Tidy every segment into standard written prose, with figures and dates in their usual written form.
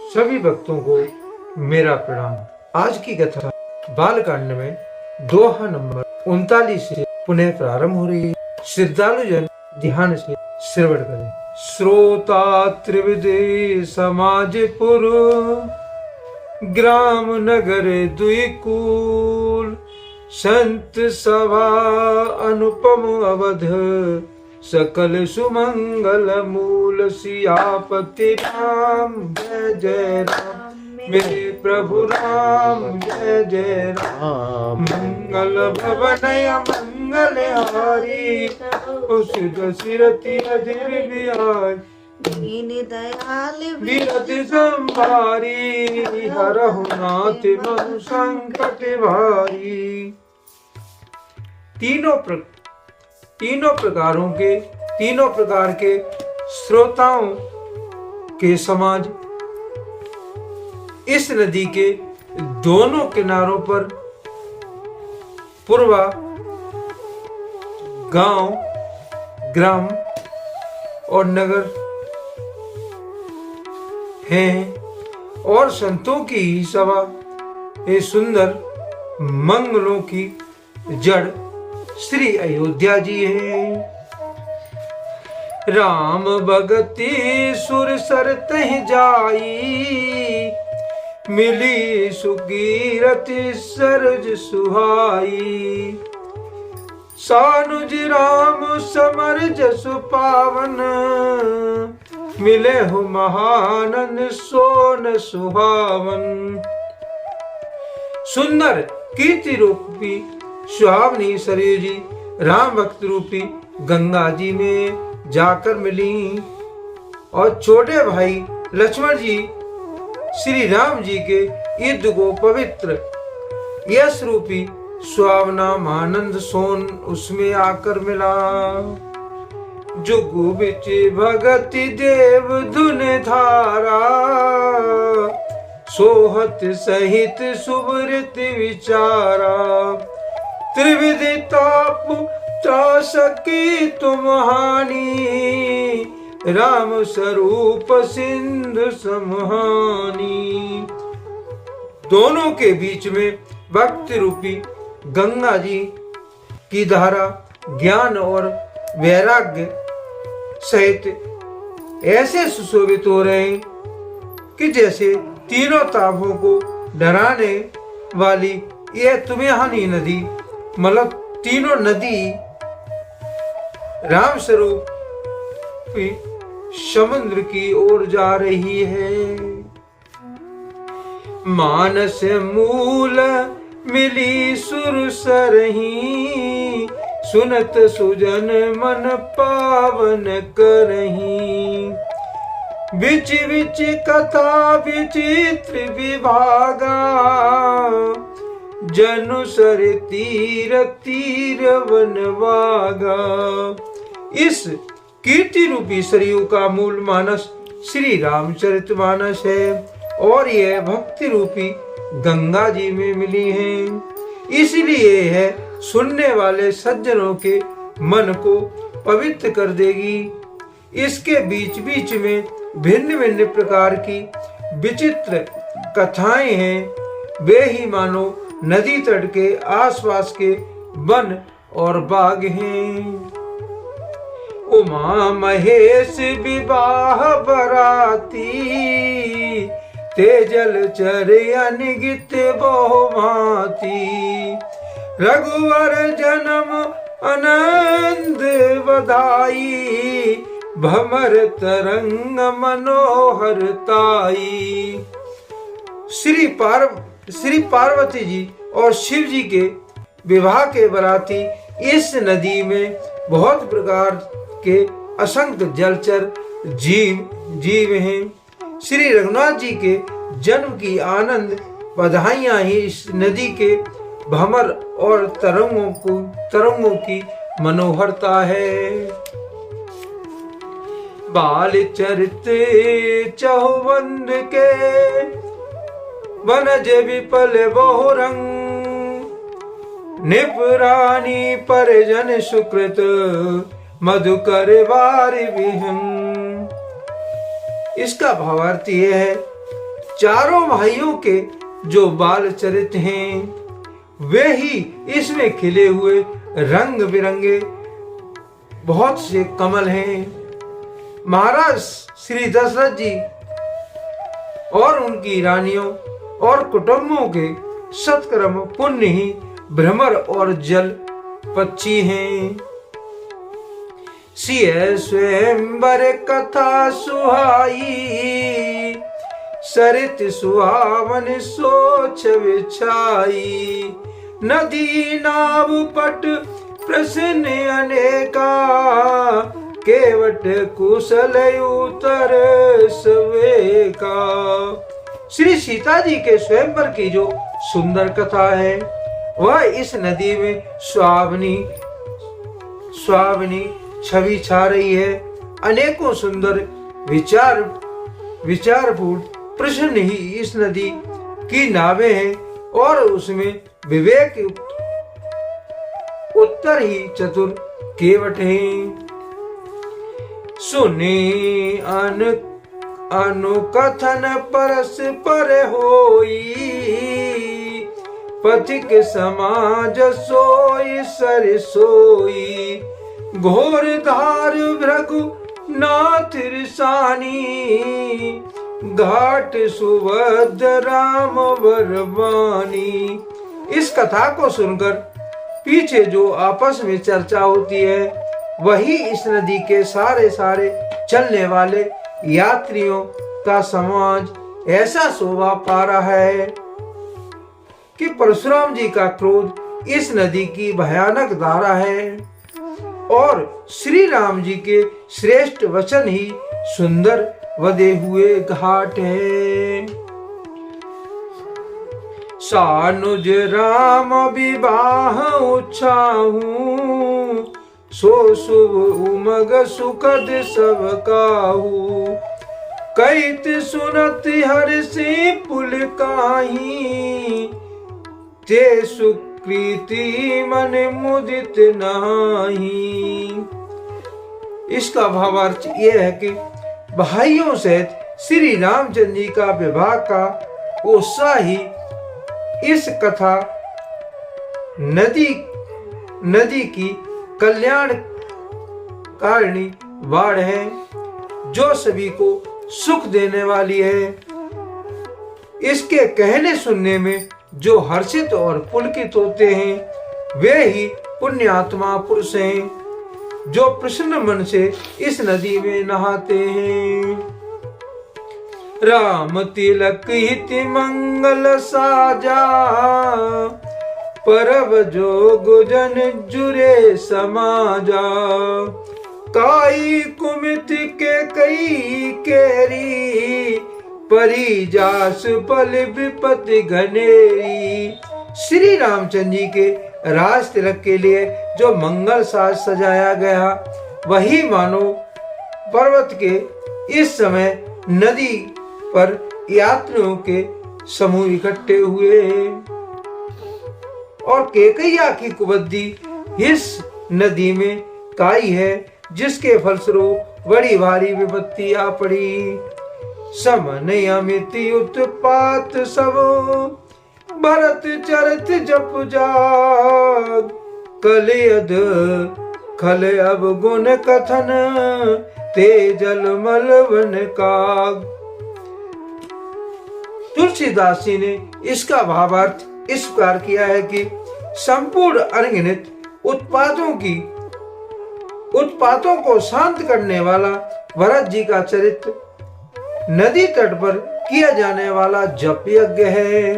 सभी भक्तों को मेरा प्रणाम। आज की कथा बालकांड में दोहा नंबर 39 से पुनः प्रारंभ हो रही है। श्रद्धालु जन ध्यान से श्रवण करें। श्रोता त्रिविधि समाजपुर, ग्राम नगर द्विकूल, संत सभा अनुपम अवध, सकल सुमंगल मूल। सियापति राम जय जय राम, मेरे प्रभु राम जय जय राम। मंगल भवन मंगल हारी, उस दशरथी अजर बिहारी। दीन दयाल विरति संभारी, हरहु नाथ मनु संकट भारी। तीनों प्रकार के श्रोताओं के समाज इस नदी के दोनों किनारों पर पूर्वा गांव, ग्राम और नगर हैं और संतों की ही सभा, ये सुंदर मंगलों की जड़ श्री अयोध्या जी हैं। राम भगति सुर सर तह जाई, मिली सुकीरति सरज सुहाई। सानुज राम समर जसु पावन, मिले हो महानंद सोन सुहावन। सुंदर कीर्ति रूपी सुहावनी सरयू जी राम भक्त रूपी गंगा जी में जाकर मिली और छोटे भाई लक्ष्मण जी श्री राम जी के युद्ध को पवित्र यश रूपी सुहावना मानंद सोन उसमें आकर मिला। जुगु बिच भगति देव धुन धारा, सोहत सहित सुब्रत विचारा। त्रिविधि ताप त्रासकी तुम हानि, राम स्वरूप सिंधु समहानी। दोनों के बीच में भक्ति रूपी गंगा जी की धारा ज्ञान और वैराग्य सहित ऐसे सुशोभित हो रहे हैं कि जैसे तीनों तापों को डराने वाली यह तुम्हारी नदी, मतलब तीनों नदी राम स्वरूप समुद्र की ओर जा रही है। मानस मूल मिली सुर सरही, सुनत सुजन मन पावन करही। बिच बिच कथा विचित्र विभागा, जनु सर तीर तीर वनवागा। इस कीर्ति रूपी सरयू का मूल मानस श्री रामचरितमानस है और यह भक्ति रूपी गंगा जी में मिली है। इसलिए है सुनने वाले सज्जनों के मन को पवित्र कर देगी। इसके बीच बीच में भिन्न भिन्न प्रकार की विचित्र कथाएं हैं। वे ही मानो नदी तट के आसपास के वन और बाग हैं। उमा महेश विवाह बराती, तेजल चर अनगित बहुभांति। रघुवर जन्म आनंद बधाई, भमर तरंग मनोहर ताई। श्री पार्वती जी और शिव जी के विवाह के बराती इस नदी में बहुत प्रकार के असंख्य जलचर जीव हैं। श्री रघुनाथ जी के जन्म की आनंद बधाइयां ही इस नदी के भमर और तरंगों की मनोहरता है। बाल चरित चहुबंद के, वनज विपल बहुरंग। निपरानी परिजन सुकृत, मधुकर वारि विहंग। इसका भावार्थ यह है चारों भाइयों के जो बाल चरित हैं वे ही इसमें खिले हुए रंग बिरंगे बहुत से कमल हैं। महाराज श्री दशरथ जी और उनकी रानियों और कुटुंबों के सत्कर्म पुण्य ही भ्रमर और जल पक्षी हैं। सिय स्वयंवर कथा सुहाई, सरित सुहावन सोच विछाई। नदी नाव पट प्रसन्न अनेका, केवट कुशल उतर सवेका। श्री सीता जी के स्वयंवर की जो सुंदर कथा है वह इस नदी में सुहावनी छवि छा रही है। अनेकों सुंदर विचारपूर्ण प्रश्न ही इस नदी की नावें हैं और उसमें विवेक उत्तर ही चतुर केवट हैं। सुने अनुकथन परस्पर होई, पथिक समाज सोई सर सोई। घोर धार भृगु नाथ रिसानी, घाट सुभद्र राम बरबानी। इस कथा को सुनकर पीछे जो आपस में चर्चा होती है वही इस नदी के सारे चलने वाले यात्रियों का समाज ऐसा शोभा पा रहा है कि परशुराम जी का क्रोध इस नदी की भयानक धारा है और श्री राम जी के श्रेष्ठ वचन ही सुंदर वदे हुए घाट है। सानुज राम विवाह उछाहू, सो शुभ उमग सुखद सब काहू। कैत सुनत हर से पुल काही, ते सुकृति मन मुदित नाही। इसका भावार्थ यह है कि भाइयों सहित श्री रामचंद्र जी का विवाह का उत्साह ही इस कथा नदी की कल्याण कारिणी बाढ़ है जो सभी को सुख देने वाली है। इसके कहने सुनने में जो हर्षित और पुलकित होते हैं वे ही पुण्यात्मा पुरुष हैं जो प्रसन्न मन से इस नदी में नहाते हैं। राम तिलक हित मंगल साजा, परब जोग जन जुरे समाजा। काई कुमित के कई केरी, परी जास पल विपत्ति घनेरी। श्री रामचंद्र जी के राज तिलक के लिए जो मंगल साज सजाया गया वही मानो पर्वत के इस समय नदी पर यात्रियों के समूह इकट्ठे हुए और केकैया की कुबद्दी इस नदी में काई है जिसके फलस्वरूप बड़ी भारी विपत्ति आ पड़ी। समन अमित उत्पात सब, भरत चरत जप जाग। कलयद खल अब गुण कथन, ते जल मल वन काग। तुलसीदास जी ने इसका भावार्थ इस प्रकार किया है कि संपूर्ण अनगिनत उत्पातों को शांत करने वाला भरत जी का चरित्र नदी तट पर किया जाने वाला जप यज्ञ है।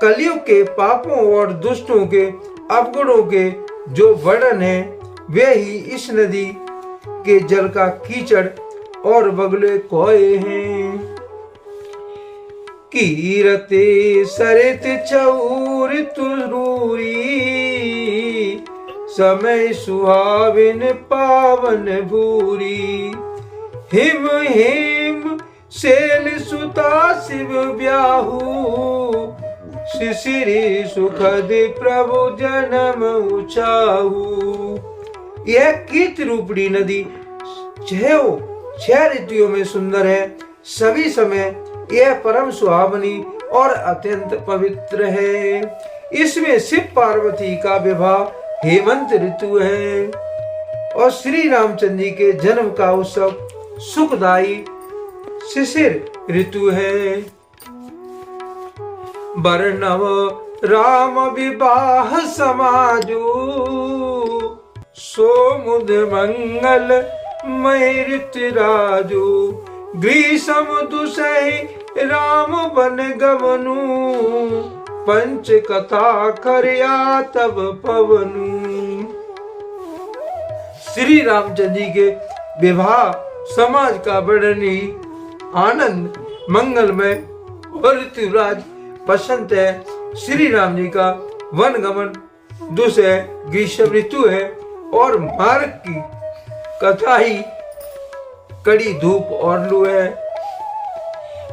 कलयुग के पापों और दुष्टों के अवगुणों के जो वर्णन है वे ही इस नदी के जल का कीचड़ और बगले कोए हैं। कीरते सरित चौर तुरूरी, समय सुहाविन पावन भूरी। हिम हिम सेल सुता शिव ब्याहू, शिशिरी सुखद प्रभु जन्म उचाहू। यह कीर्त रूपड़ी नदी छह ऋतुओं में सुंदर है। सभी समय यह परम सुहावनी और अत्यंत पवित्र है। इसमें शिव पार्वती का विवाह हेमंत ऋतु है और श्री रामचंद्र जी के जन्म का उत्सव सुखदायी शिशिर ऋतु है। वर्णव राम विवाह समाजो सोमुद मंगल मैरित राजो ग्रीष्म दुसहि राम बन गवनु पंच कथा करया तब पवनु। श्री रामचंद्र जी के विवाह समाज का वर्णन ही आनंद मंगलमय और ऋतुराज बसंत है। श्री राम जी का वन गमन दुसह ग्रीष्म ऋतु है और मार्ग की कथा ही कड़ी धूप और लू है।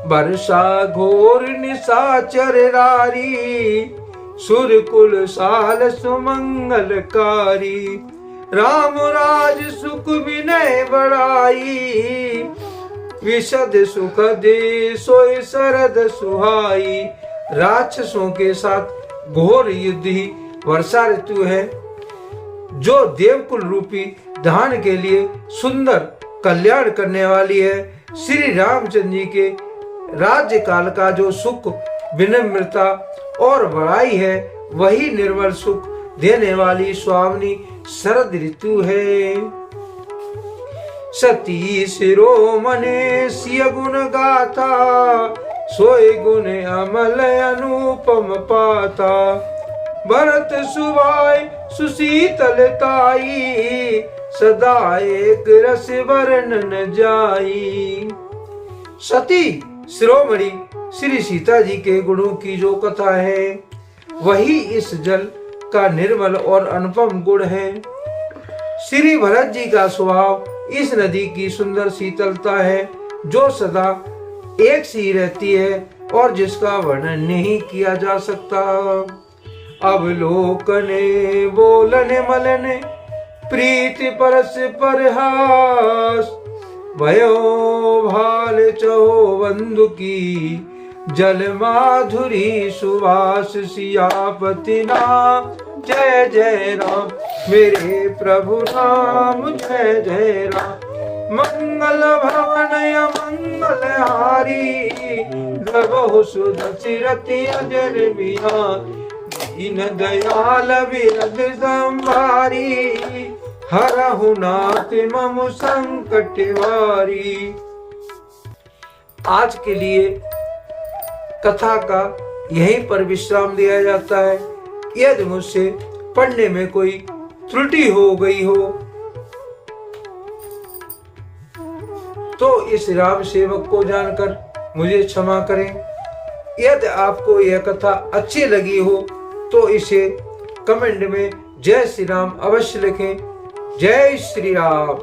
वर्षा घोर निशाचर रारी सुरकुल साल सुमंगलकारी राम राज सुख विनय बड़ाई विशद सुख दे सोई शरद सुहाई। राक्षसों के साथ घोर युद्ध ही वर्षा ऋतु है जो देवकुल रूपी धान के लिए सुंदर कल्याण करने वाली है। श्री रामचंद्र जी के राज्य काल का जो सुख विनम्रता और बड़ाई है वही निर्मल सुख देने वाली सुहावनी शरद ऋतु है। सती शिरोमणे सिय गुण गाथा सोय गुण अमल अनुपम पाता भरत सुभाय सुशीतलताई सदा एक रस वर्णन जाई। सती शिरोमणि श्री सीता जी के गुणों की जो कथा है वही इस जल का निर्मल और अनुपम गुण है। श्री भरत जी का स्वभाव इस नदी की सुंदर शीतलता है जो सदा एक सी रहती है और जिसका वर्णन नहीं किया जा सकता। अवलोकने बोलने मलने प्रीति परस परहास भयो भाल चहो बंधु की जल माधुरी सुवास सियापति नाम जय जय राम मेरे प्रभु राम जय जय राम। मंगल भवन मंगल हारी गबहु सुदसिरति अजर बिया दीन दयाल विरद संभारी हरहु नाथ मम संकट वारी। आज के लिए कथा का यहीं पर विश्राम दिया जाता है। यदि मुझसे पढ़ने में कोई त्रुटि हो गई हो तो इस राम सेवक को जानकर मुझे क्षमा करें। यदि आपको यह कथा अच्छी लगी हो तो इसे कमेंट में जय श्री राम अवश्य लिखें। जय श्री राम।